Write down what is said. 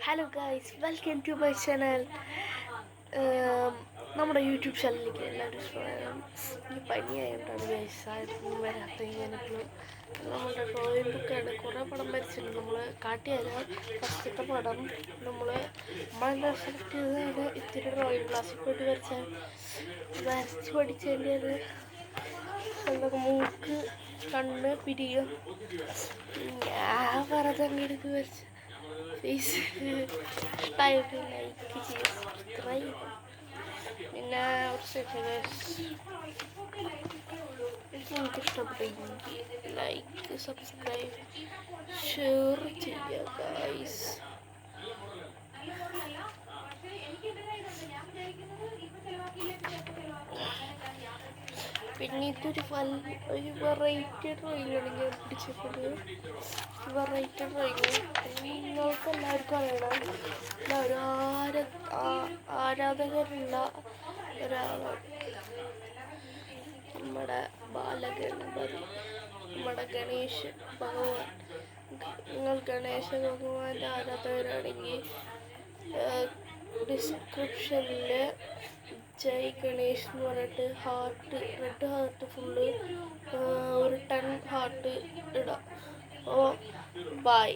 Hello guys, welcome to my channel. നമ്മുടെ YouTube ചാനലിലേക്ക് എല്ലാവരും സ്വാഗതം. ഈ പനിയായിട്ടാണ് ഗൈസ് ആരും വരാത്ത. ഞാനിപ്പോഴും നമ്മുടെ ഡ്രോയിങ് ബുക്കാണ്. കുറേ പടം വരച്ചിട്ടുണ്ട്. നമ്മൾ കാട്ടിയാൽ ഫസ്റ്റത്തെ പടം നമ്മളെന്താ സെലക്ട് ചെയ്തതാണ്. ഇത്തിരി ഡ്രോയിങ് ക്ലാസ്സിൽ പോയിട്ട് വരച്ച് പഠിച്ചതിൻ്റെ അത് എന്തൊക്കെ മൂക്ക്, കണ്ണ്, പിരിയും. ഞാൻ പറഞ്ഞെടുത്ത് വരച്ച് ഫേസ് ഇഷ്ടമായിട്ട് ലൈക്ക് ചെയ്യുക, സബ്സ്ക്രൈബ്. പിന്നെ എനിക്ക് ഇഷ്ടപ്പെട്ടെങ്കിൽ ലൈക്ക്, സബ്സ്ക്രൈബ്, ഷെയർ ചെയ്യുക ഗൈസ്. പിന്നെ ഇതൊരു വെറൈറ്റി ഡ്രോയിങ് ആണ് ഞാൻ പിടിച്ചത്. വെറൈറ്റി ഡ്രോയിങ് നിങ്ങൾക്ക് എല്ലാവർക്കും അറിയണം. ആരാധകരുള്ള ഒരാളാണ് നമ്മുടെ ബാലഗണപതി, നമ്മുടെ ഗണേശ് ഭഗവാൻ. നിങ്ങൾ ഗണേശ ഭഗവാന്റെ ആരാധകരാണെങ്കിൽ ഡിസ്ക്രിപ്ഷനിൽ ജയ് ഗണേഷ് എന്ന് പറഞ്ഞിട്ട് ഹാർട്ട്, റെഡ് ഹാർട്ട് ഫുള്ള് ഒരു 10 ഹാർട്ട് ഇടാം. ഓ ബൈ.